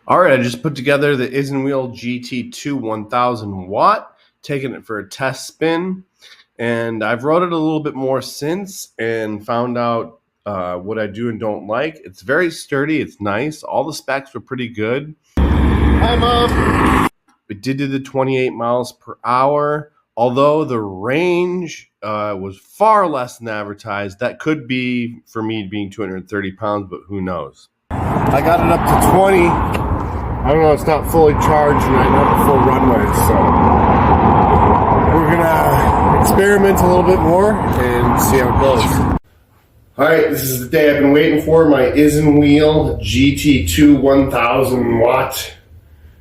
All right, I just put together the Isinwheel GT2 1000 watt, taking it for a test spin, and I've rode it a little bit more since and found out what I do and don't like. It's very sturdy, it's nice, all the specs were pretty good. Hi, Mom. It did do the 28 miles per hour, although the range was far less than advertised. That could be for me being 230 pounds, but who knows. I got it up to 20. I don't know, it's not fully charged and I don't have a full runway, so we're gonna experiment a little bit more and see how it goes. Alright, this is the day I've been waiting for. My Isinwheel GT2 1000 watt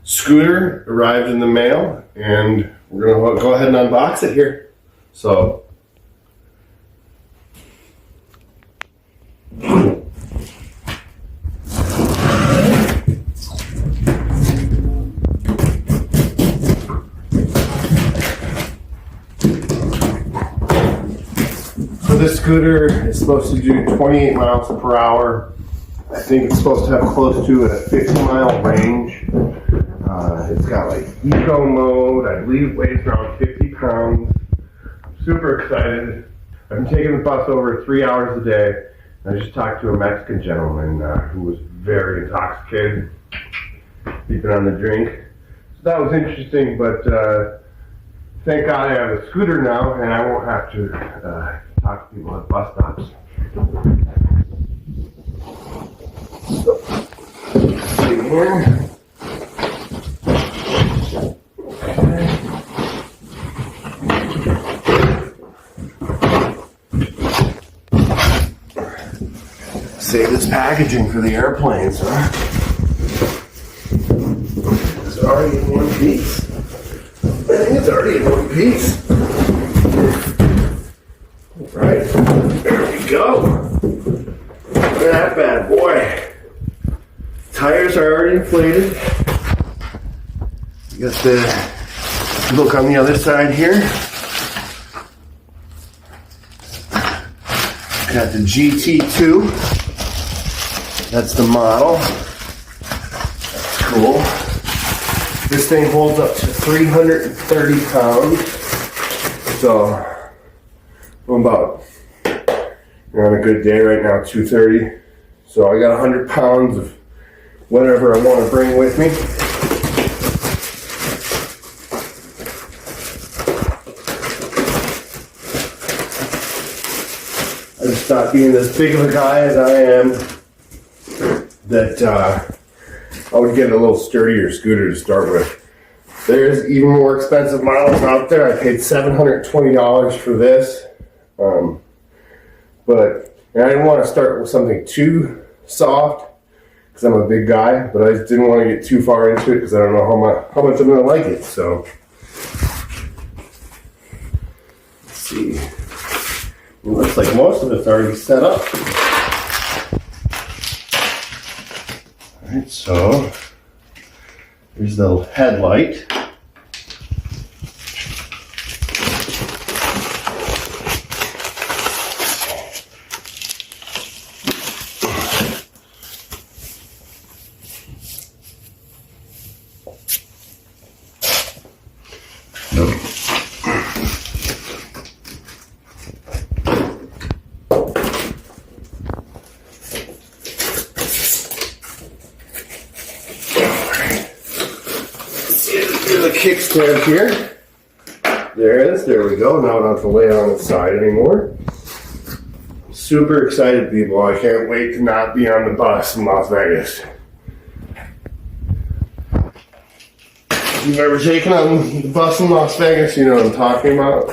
scooter arrived in the mail, and we're gonna go ahead and unbox it here. So this scooter is supposed to do 28 miles per hour. I think it's supposed to have close to a 50-mile range. It's got like eco mode. I believe it weighs around 50 pounds. I'm super excited. I've been taking the bus over 3 hours a day. I just talked to a Mexican gentleman who was very intoxicated. He'd been on the drink. So that was interesting, but thank God I have a scooter now and I won't have to talk to people at bus stops. So, see here. Save this packaging for the airplanes, huh? It's already in one piece. I think it's already in one piece. Right, there we go. Look at that bad boy. Tires are already inflated. You got the look on the other side here. Got the GT2. That's the model. That's cool. This thing holds up to 330 pounds. So I'm about, on a good day right now, 230. So I got 100 pounds of whatever I want to bring with me. I just thought, being as big of a guy as I am, that I would get a little sturdier scooter to start with. There's even more expensive models out there. I paid $720 for this. But I didn't want to start with something too soft because I'm a big guy, but I just didn't want to get too far into it because I don't know how much I'm going to like it. So let's see. It looks like most of it's already set up. Alright, so here's the headlight. The kickstand here. There it is. There we go. Now I don't have to lay it on the side anymore. Super excited, people. I can't wait to not be on the bus in Las Vegas. If you've ever taken on the bus in Las Vegas, you know what I'm talking about.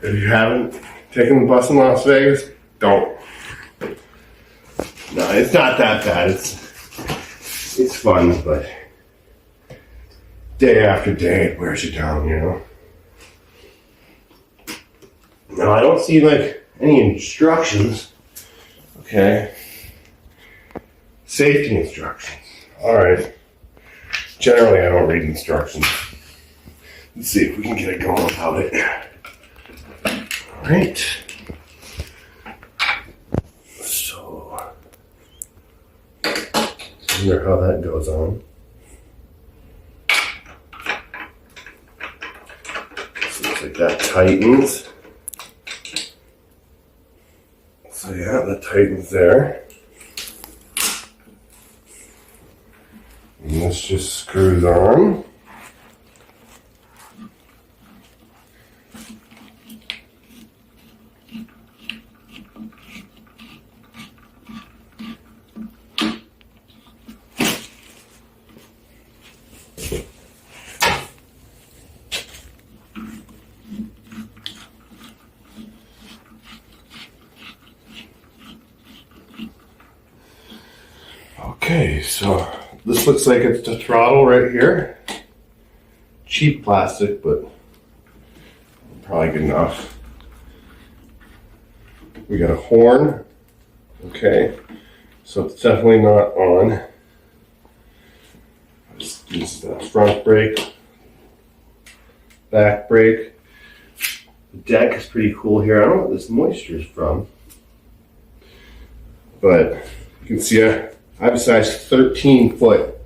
If you haven't taken the bus in Las Vegas, don't. No, it's not that bad. It's fun, but day after day, it wears you down, you know. Now, I don't see like any instructions. Okay. Safety instructions. All right. Generally, I don't read instructions. Let's see if we can get it going without it. All right. So Wonder how that goes on. So looks like that tightens. So yeah, that tightens there. And this just screws on. Okay, so this looks like it's the throttle right here. Cheap plastic, but probably good enough. We got a horn. Okay, so it's definitely not on. Just the front brake, back brake. The deck is pretty cool here. I don't know what this moisture is from, but you can see I have a size 13 foot.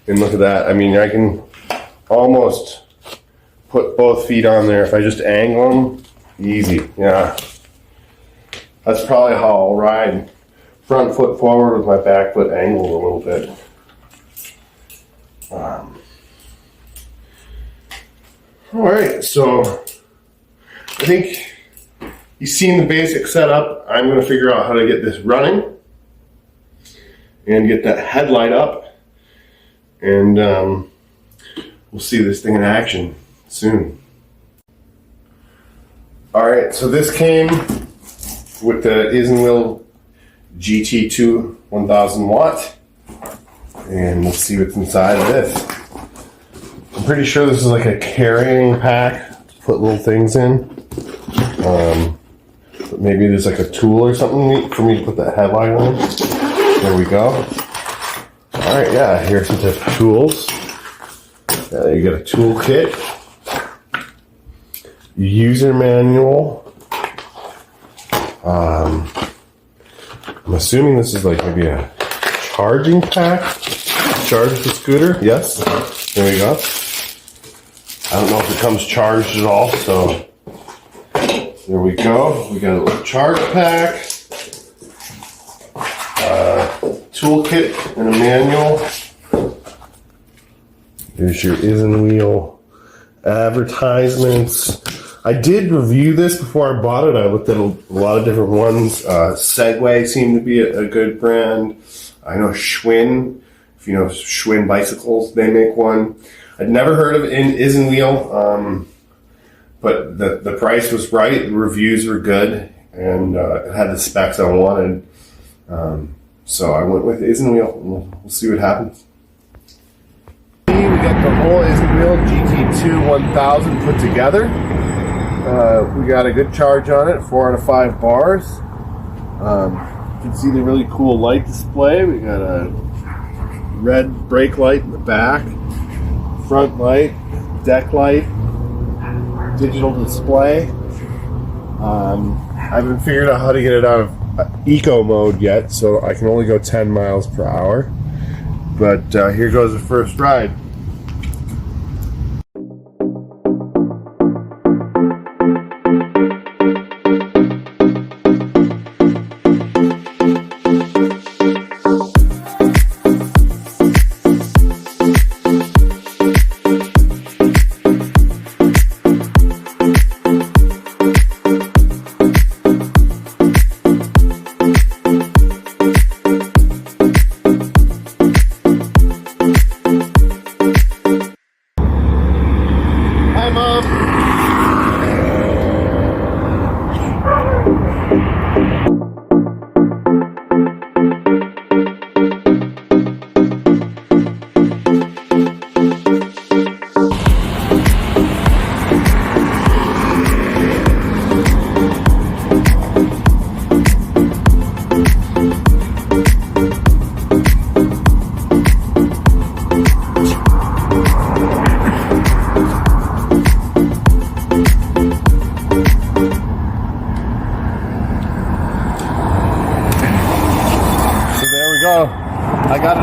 And look at that. I mean, I can almost put both feet on there if I just angle them. Easy. Yeah. That's probably how I'll ride. Front foot forward with my back foot angled a little bit. All right, so I think you've seen the basic setup. I'm going to figure out how to get this running and get that headlight up, and we'll see this thing in action soon. All right, so this came with the Isinwheel GT2 1000 watt, and let's see what's inside of this. I'm pretty sure this is like a carrying pack to put little things in. But maybe there's like a tool or something for me to put that headlight on. There we go. All right, yeah, here's some type of tools. You get a tool kit, user manual. I'm assuming this is like maybe a charging pack. Charge the scooter. Yes, there we go. I don't know if it comes charged at all, so there we go. We got a little charge pack, toolkit, and a manual. Here's your Isinwheel advertisements. I did review this before I bought it. I looked at a lot of different ones. Segway seemed to be a good brand. I know Schwinn, if you know Schwinn bicycles, they make one. I'd never heard of Isinwheel, but the price was right. The reviews were good, and it had the specs I wanted. So I went with Isinwheel, and we'll see what happens. We got the whole Isinwheel GT2 1000 put together. We got a good charge on it, 4 out of 5 bars. You can see the really cool light display. We got a red brake light in the back, front light, deck light, digital display. I haven't figured out how to get it out of eco mode yet, so I can only go 10 miles per hour. But here goes the first ride.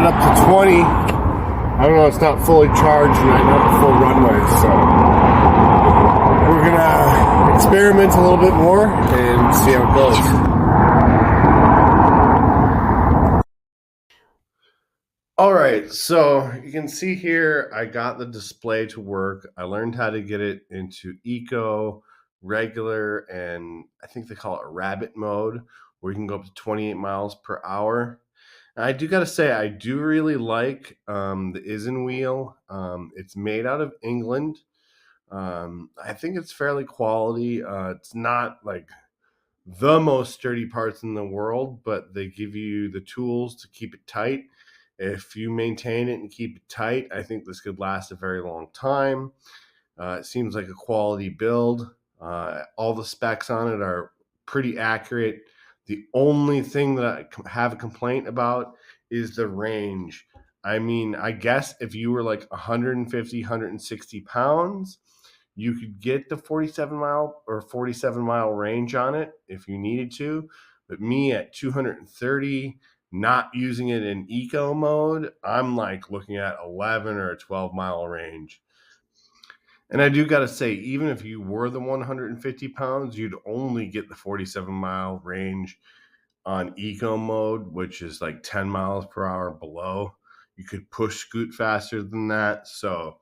up to 20. I don't know, it's not fully charged and I don't have a full runway, so we're gonna experiment a little bit more and see how it goes. All right, so you can see here, I got the display to work. I learned how to get it into eco, regular, and I think they call it rabbit mode, where you can go up to 28 miles per hour. And I do got to say, I do really like the Isinwheel. It's made out of England. I think it's fairly quality. It's not like the most sturdy parts in the world, but they give you the tools to keep it tight. If you maintain it and keep it tight, I think this could last a very long time. It seems like a quality build. All the specs on it are pretty accurate. The only thing that I have a complaint about is the range. I mean, I guess if you were like 150, 160 pounds, you could get the 47 mile range on it if you needed to. But me at 230, not using it in eco mode, I'm like looking at 11 or a 12-mile range. And I do got to say, even if you were the 150 pounds, you'd only get the 47-mile range on eco mode, which is like 10 miles per hour below. You could push scoot faster than that. So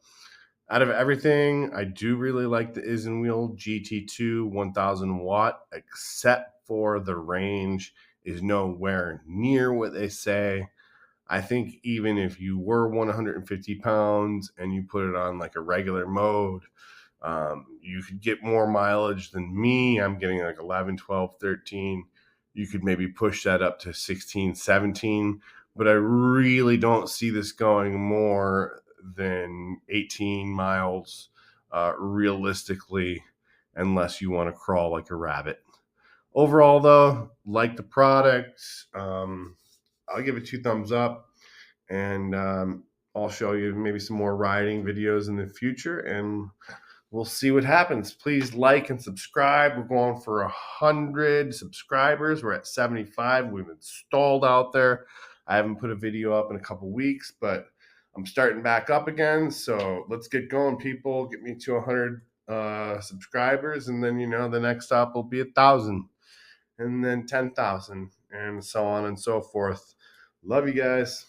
out of everything, I do really like the Isinwheel GT2 1000 watt, except for the range is nowhere near what they say. I think even if you were 150 pounds and you put it on like a regular mode, you could get more mileage than me. I'm getting like 11, 12, 13. You could maybe push that up to 16, 17, but I really don't see this going more than 18 miles realistically, unless you want to crawl like a rabbit. Overall, though, like the product, I'll give it 2 thumbs up, and I'll show you maybe some more riding videos in the future, and we'll see what happens. Please like and subscribe. We're going for 100 subscribers. We're at 75. We've been stalled out there. I haven't put a video up in a couple weeks, but I'm starting back up again. So let's get going, people. Get me to 100 subscribers, and then the next stop will be 1,000, and then 10,000, and so on and so forth. Love you guys.